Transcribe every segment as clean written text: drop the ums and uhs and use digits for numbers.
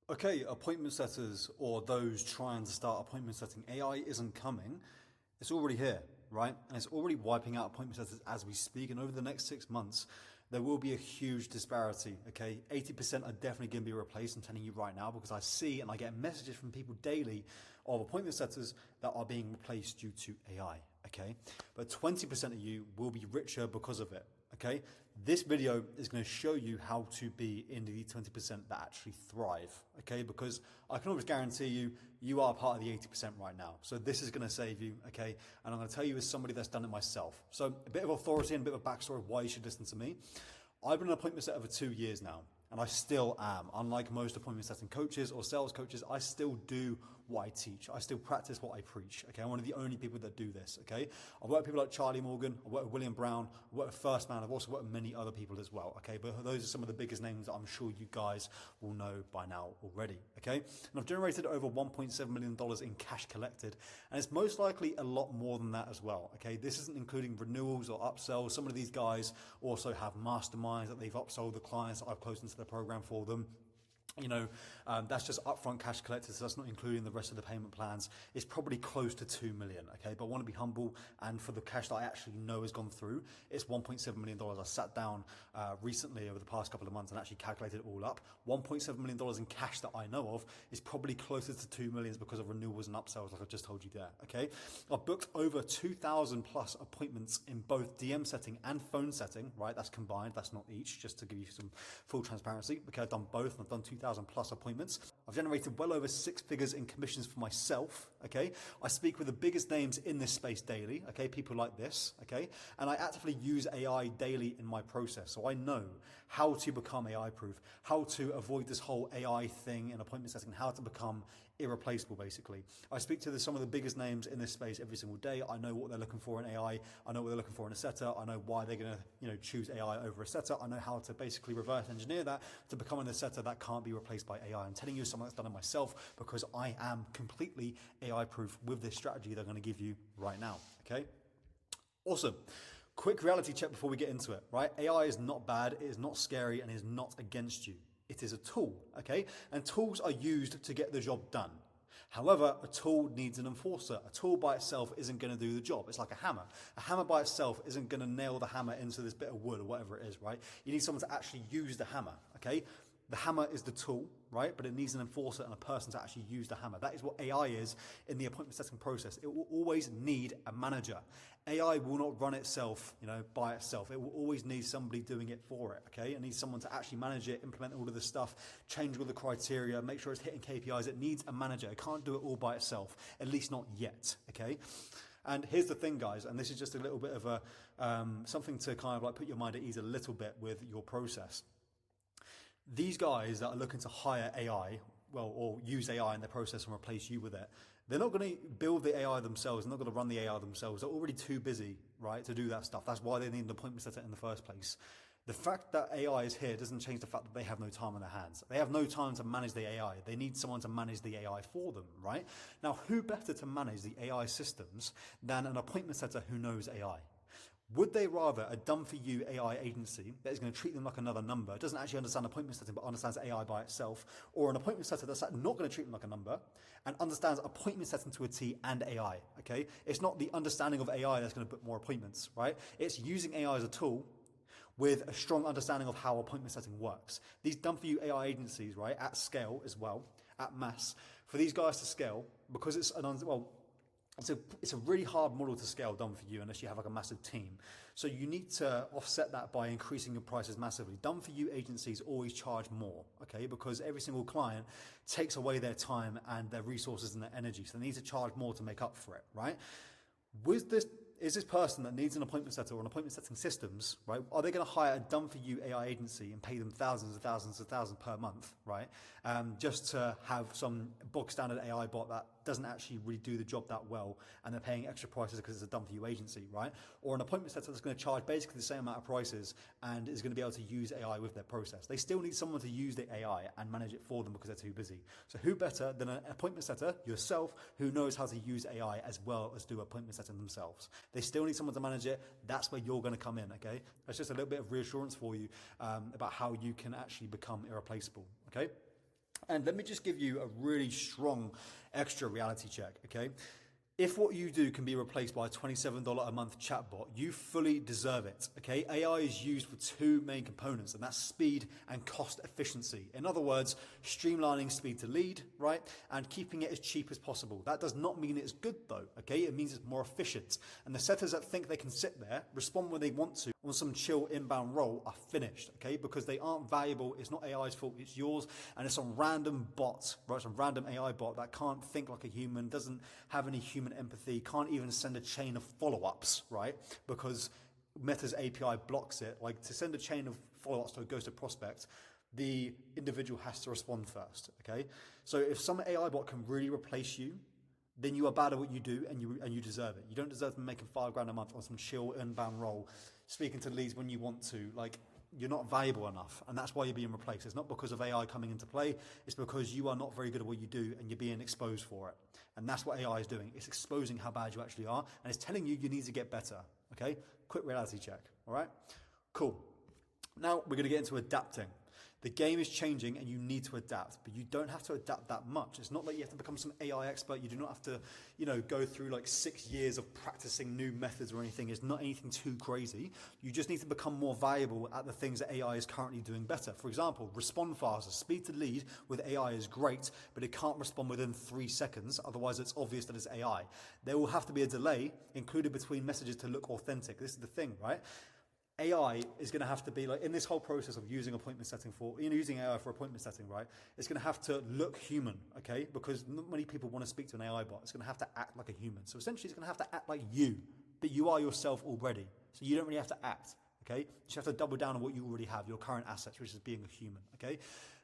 Okay, appointment setters or those trying to start appointment setting, AI isn't coming. It's already here, right? And it's already wiping out appointment setters as we speak. And over the next 6 months, there will be a huge disparity, okay? 80% are definitely going to be replaced, I'm telling you right now, because I see and I get messages from people daily of appointment setters that are being replaced due to AI, okay? But 20% of you will be richer because of it, okay? This video is going to show you how to be in the 20% that actually thrive, okay? Because I can always guarantee you, you are part of the 80% right now. So this is going to save you, okay? And I'm going to tell you as somebody that's done it myself. So a bit of authority and a bit of a backstory of why you should listen to me. I've been an appointment setter for 2 years now, and I still am. Unlike most appointment setting coaches or sales coaches, I still do what I teach. I still practice what I preach, okay? I'm one of the only people that do this, okay? I work with people like Charlie Morgan, I work with William Brown, I work with First Man, I've also worked with many other people as well, okay? But those are some of the biggest names that I'm sure you guys will know by now already, okay? And I've generated over $1.7 million in cash collected, and it's most likely a lot more than that as well, okay? This isn't including renewals or upsells. Some of these guys also have masterminds that they've upsold the clients that I've closed into the program for them. You know, that's just upfront cash collected, so that's not including the rest of the payment plans. It's probably close to 2 million, okay? But I want to be humble, and for the cash that I actually know has gone through, it's $1.7 million. I sat down recently over the past couple of months and actually calculated it all up. $1.7 million in cash that I know of is probably closer to 2 million because of renewals and upsells, like I just told you there, okay? I've booked over 2,000 plus appointments in both DM setting and phone setting, right? That's combined, that's not each, just to give you some full transparency, because I've done both, and I've done 2,000 plus appointments. I've generated well over 6 figures in commissions for myself, okay? I speak with the biggest names in this space daily, okay? People like this, okay? And I actively use AI daily in my process. So I know how to become AI proof, how to avoid this whole AI thing in appointment setting, how to become irreplaceable, basically. I speak to some of the biggest names in this space every single day. I know what they're looking for in AI. I know what they're looking for in a setter. I know why they're going to, choose AI over a setter. I know how to basically reverse engineer that to becoming a setter that can't be replaced by AI. I'm telling you something that's done it myself because I am completely AI proof with this strategy that I'm going to give you right now, okay? Awesome. Quick reality check before we get into it, right? AI is not bad, it is not scary, and it is not against you. It is a tool, okay? And tools are used to get the job done. However, a tool needs an enforcer. A tool by itself isn't going to do the job. It's like a hammer. A hammer by itself isn't going to nail the hammer into this bit of wood or whatever it is, right? You need someone to actually use the hammer, okay? The hammer is the tool, right? But it needs an enforcer and a person to actually use the hammer. That is what AI is in the appointment setting process. It will always need a manager. AI will not run itself, by itself. It will always need somebody doing it for it, okay? It needs someone to actually manage it, implement all of this stuff, change all the criteria, make sure it's hitting KPIs. It needs a manager. It can't do it all by itself, at least not yet, okay? And here's the thing, guys, and this is just a little bit of a something to kind of like put your mind at ease a little bit with your process. These guys that are looking to hire AI, or use AI in their process and replace you with it, they're not going to build the AI themselves. They're not going to run the AI themselves. They're already too busy, right, to do that stuff. That's why they need an appointment setter in the first place. The fact that AI is here doesn't change the fact that they have no time on their hands. They have no time to manage the AI. They need someone to manage the AI for them, right? Now, who better to manage the AI systems than an appointment setter who knows AI? Would they rather a done-for-you AI agency that is going to treat them like another number, doesn't actually understand appointment setting but understands AI by itself, or an appointment setter that's not going to treat them like a number and understands appointment setting to a T and AI, okay? It's not the understanding of AI that's going to book more appointments, right? It's using AI as a tool with a strong understanding of how appointment setting works. These done-for-you AI agencies, right, at scale as well, at mass, for these guys to scale, because it's it's a really hard model to scale done for you unless you have like a massive team. So you need to offset that by increasing your prices massively. Done for you agencies always charge more, okay? Because every single client takes away their time and their resources and their energy. So they need to charge more to make up for it, right? Is this person that needs an appointment setter or an appointment setting systems, right? Are they going to hire a done-for-you AI agency and pay them thousands and thousands and thousands per month, right? Just to have some bog standard AI bot that doesn't actually really do the job that well, and they're paying extra prices because it's a done-for-you agency, right? Or an appointment setter that's going to charge basically the same amount of prices and is going to be able to use AI with their process. They still need someone to use the AI and manage it for them because they're too busy. So who better than an appointment setter, yourself, who knows how to use AI as well as do appointment setting themselves? They still need someone to manage it. That's where you're going to come in, okay? That's just a little bit of reassurance for you about how you can actually become irreplaceable, okay? And let me just give you a really strong extra reality check, okay? If what you do can be replaced by a $27 a month chatbot, you fully deserve it, okay? AI is used for two main components, and that's speed and cost efficiency. In other words, streamlining speed to lead, right? And keeping it as cheap as possible. That does not mean it's good though, okay? It means it's more efficient. And the setters that think they can sit there, respond when they want to, on some chill inbound role are finished, okay? Because they aren't valuable. It's not AI's fault, it's yours. And it's some random bot, right? Some random AI bot that can't think like a human, doesn't have any human empathy, can't even send a chain of follow-ups, right? Because Meta's API blocks it. Like, to send a chain of follow-ups to a ghosted prospect, the individual has to respond first, okay? So if some AI bot can really replace you, then you are bad at what you do, and you deserve it. You don't deserve to be making $5,000 a month on some chill inbound role, speaking to leads when you want to. Like, you're not valuable enough, and that's why you're being replaced. It's not because of AI coming into play, it's because you are not very good at what you do and you're being exposed for it. And that's what AI is doing. It's exposing how bad you actually are, and it's telling you need to get better, okay? Quick reality check, all right? Cool. Now we're gonna get into adapting. The game is changing and you need to adapt, but you don't have to adapt that much. It's not like you have to become some AI expert. You do not have to, go through like 6 years of practicing new methods or anything. It's not anything too crazy. You just need to become more valuable at the things that AI is currently doing better. For example, respond faster. Speed to lead with AI is great, but it can't respond within 3 seconds. Otherwise, it's obvious that it's AI. There will have to be a delay included between messages to look authentic. This is the thing, right? AI is going to have to be like, in this whole process of using appointment setting using AI for appointment setting, right? It's going to have to look human, okay? Because not many people want to speak to an AI bot. It's going to have to act like a human. So essentially, it's going to have to act like you, but you are yourself already. So you don't really have to act, okay? You just have to double down on what you already have, your current assets, which is being a human, okay?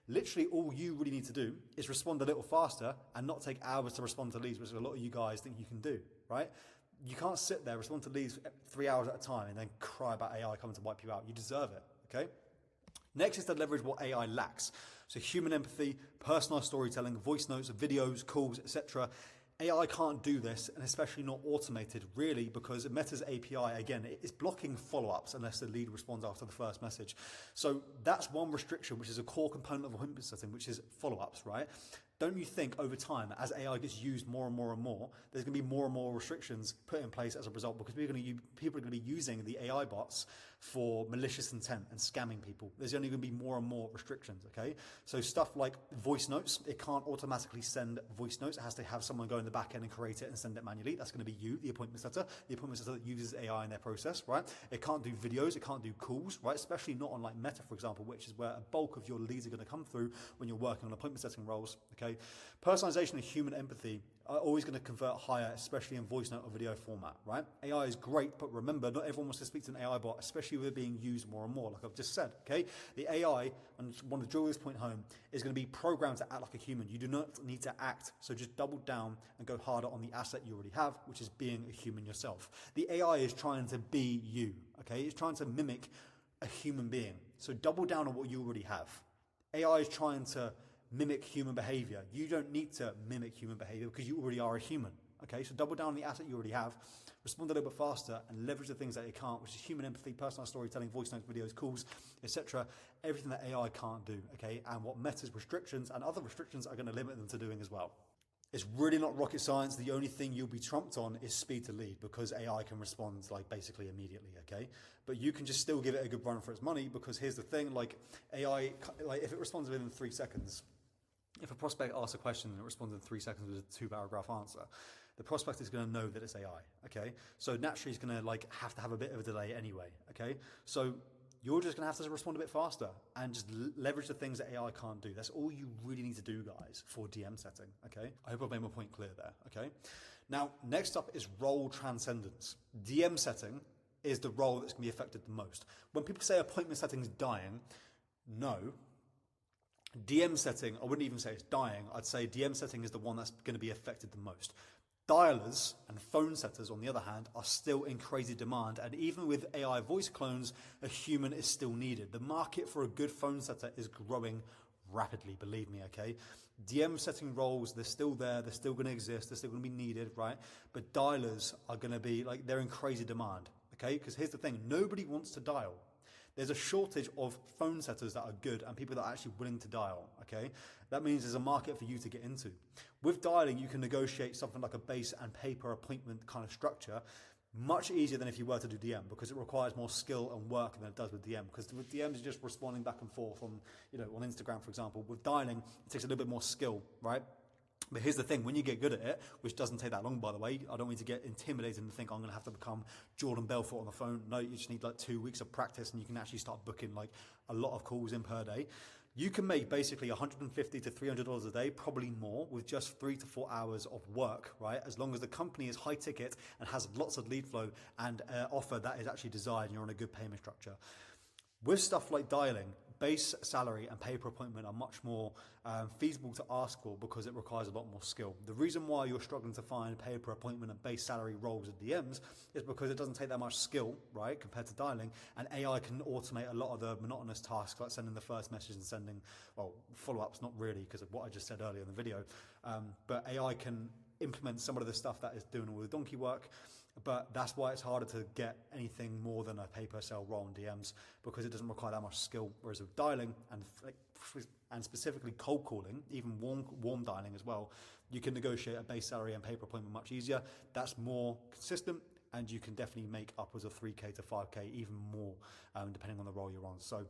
Literally, all you really need to do is respond a little faster and not take hours to respond to leads, which a lot of you guys think you can do, right? You can't sit there, respond to leads 3 hours at a time and then cry about AI coming to wipe you out. You deserve it, okay? Next is to leverage what AI lacks. So human empathy, personalized storytelling, voice notes, videos, calls, etc. AI can't do this, and especially not automated, really, because Meta's API, again, is blocking follow-ups unless the lead responds after the first message. So that's one restriction, which is a core component of appointment setting, which is follow-ups, right? Don't you think over time, as AI gets used more and more and more, there's going to be more and more restrictions put in place as a result, because people are going to be using the AI bots for malicious intent and scamming people. There's only going to be more and more restrictions, okay? So stuff like voice notes, it can't automatically send voice notes. It has to have someone go in the back end and create it and send it manually. That's going to be you, the appointment setter that uses AI in their process, right? It can't do videos, it can't do calls, right? Especially not on like Meta, for example, which is where a bulk of your leads are going to come through when you're working on appointment setting roles, okay? Personalization and human empathy are always going to convert higher, especially in voice note or video format, right? AI is great, but remember, not everyone wants to speak to an AI bot, especially with it being used more and more, like I've just said, okay? The AI, and I want to drill this point home, is going to be programmed to act like a human. You do not need to act, so just double down and go harder on the asset you already have, which is being a human yourself. The AI is trying to be you, okay? It's trying to mimic a human being. So double down on what you already have. AI is trying to mimic human behavior. You don't need to mimic human behavior because you already are a human. Okay, so double down on the asset you already have, respond a little bit faster, and leverage the things that it can't, which is human empathy, personal storytelling, voice notes, videos, calls, etc. Everything that AI can't do, okay? And what Meta's restrictions and other restrictions are going to limit them to doing as well. It's really not rocket science. The only thing you'll be trumped on is speed to lead, because AI can respond like basically immediately, okay? But you can just still give it a good run for its money, because here's the thing, like AI, like if it responds within 3 seconds, if a prospect asks a question and it responds in 3 seconds with a 2-paragraph answer, the prospect is going to know that it's AI, okay? So naturally it's going to like have to have a bit of a delay anyway, okay? So you're just going to have to respond a bit faster and just leverage the things that AI can't do. That's all you really need to do, guys, for DM setting, okay? I hope I've made my point clear there, okay? Now, next up is role transcendence. DM setting is the role that's going to be affected the most. When people say appointment setting is dying, no. DM setting, I wouldn't even say it's dying. I'd say DM setting is the one that's going to be affected the most. Dialers and phone setters, on the other hand, are still in crazy demand, and even with AI voice clones, a human is still needed. The market for a good phone setter is growing rapidly, believe me, okay? DM setting roles, they're still there, they're still going to exist, they're still going to be needed, right? But dialers are going to be, like, they're in crazy demand, okay? Because here's the thing, nobody wants to dial. There's a shortage of phone setters that are good and people that are actually willing to dial, okay? That means there's a market for you to get into. With dialing, you can negotiate something like a base and pay per appointment kind of structure much easier than if you were to do DM, because it requires more skill and work than it does with DM. Because with DMs, you're just responding back and forth on, on Instagram, for example. With dialing, it takes a little bit more skill, right? But here's the thing, when you get good at it, which doesn't take that long, by the way, I don't want you to get intimidated and think I'm going to have to become Jordan Belfort on the phone. No, you just need like 2 weeks of practice and you can actually start booking like a lot of calls in per day. You can make basically $150 to $300 a day, probably more, with just 3 to 4 hours of work, right? As long as the company is high ticket and has lots of lead flow and offer that is actually desired and you're on a good payment structure. With stuff like dialing, base salary and pay per appointment are much more feasible to ask for because it requires a lot more skill. The reason why you're struggling to find pay per appointment and base salary roles at DMs is because it doesn't take that much skill, right, compared to dialing, and AI can automate a lot of the monotonous tasks like sending the first message and sending, well, follow-ups, not really because of what I just said earlier in the video, but AI can implement some of the stuff that is doing all the donkey work. But that's why it's harder to get anything more than a pay per sale role in DMs, because it doesn't require that much skill. Whereas with dialing and specifically cold calling, even warm dialing as well, you can negotiate a base salary and pay per appointment much easier. That's more consistent, and you can definitely make upwards of 3K to 5K, even more, depending on the role you're on. So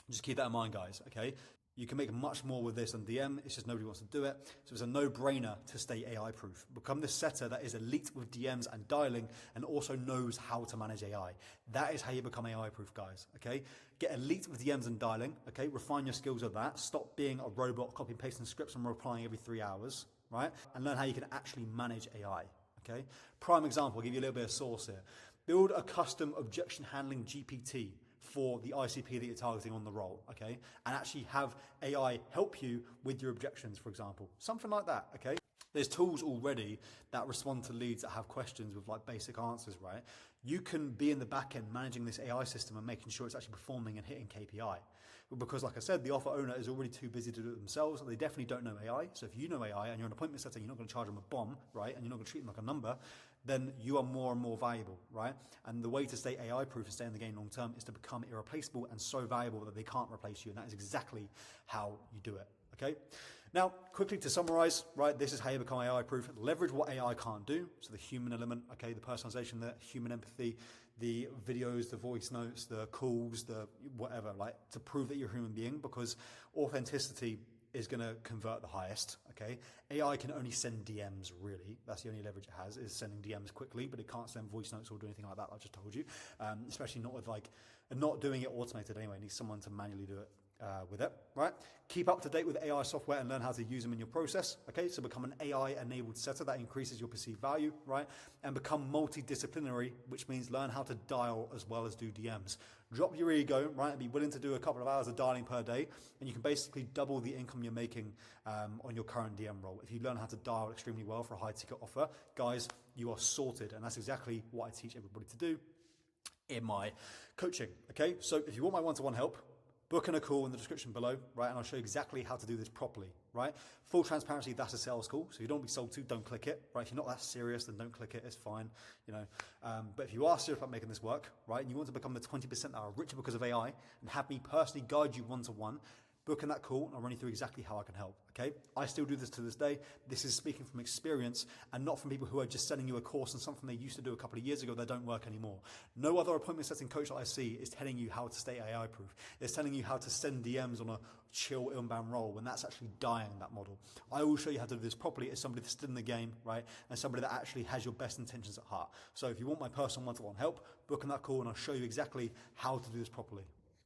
just keep that in mind, guys, okay? You can make much more with this on DM, it's just nobody wants to do it. So it's a no-brainer to stay AI proof. Become the setter that is elite with DMs and dialing and also knows how to manage AI. That is how you become AI proof, guys, okay? Get elite with DMs and dialing, okay? Refine your skills of that. Stop being a robot, copy and pasting scripts and replying every 3 hours, right? And learn how you can actually manage AI, okay? Prime example, I'll give you a little bit of source here. Build a custom objection handling GPT for the ICP that you're targeting on the role, okay? And actually have AI help you with your objections, for example. Something like that, okay? There's tools already that respond to leads that have questions with like basic answers, right? You can be in the back end managing this AI system and making sure it's actually performing and hitting KPI. Because like I said, the offer owner is already too busy to do it themselves. They definitely don't know AI. So if you know AI and you're an appointment setter, you're not going to charge them a bomb, right? And you're not going to treat them like a number, then you are more and more valuable, right? And the way to stay AI proof and stay in the game long term is to become irreplaceable and so valuable that they can't replace you. And that is exactly how you do it, okay? Now, quickly to summarize, right, this is how you become AI proof. Leverage what AI can't do. So the human element, okay, the personalization, the human empathy, the videos, the voice notes, the calls, the whatever, like to prove that you're a human being, because authenticity is going to convert the highest, okay? AI can only send DMs, really. That's the only leverage it has, is sending DMs quickly, but it can't send voice notes or do anything like that, I just told you. Especially not with like, not doing it automated anyway. It needs someone to manually do it with it, right? Keep up to date with AI software and learn how to use them in your process, okay? So become an AI-enabled setter that increases your perceived value, right? And become multidisciplinary, which means learn how to dial as well as do DMs. Drop your ego, right? And be willing to do a couple of hours of dialing per day, and you can basically double the income you're making on your current DM role. If you learn how to dial extremely well for a high-ticket offer, guys, you are sorted, and that's exactly what I teach everybody to do in my coaching, okay? So if you want my one-to-one help, book in a call in the description below, right? And I'll show you exactly how to do this properly, right? Full transparency, that's a sales call. So if you don't want to be sold to, don't click it, right? If you're not that serious, then don't click it, it's fine, you know. But if you are serious about making this work, right? And you want to become the 20% that are richer because of AI and have me personally guide you one-to-one, book in that call and I'll run you through exactly how I can help, okay? I still do this to this day. This is speaking from experience and not from people who are just selling you a course on something they used to do a couple of years ago that don't work anymore. No other appointment setting coach that I see is telling you how to stay AI proof. It's telling you how to send DMs on a chill inbound roll when that's actually dying, that model. I will show you how to do this properly as somebody that's still in the game, right? And somebody that actually has your best intentions at heart. So if you want my personal one-to-one help, book in that call and I'll show you exactly how to do this properly.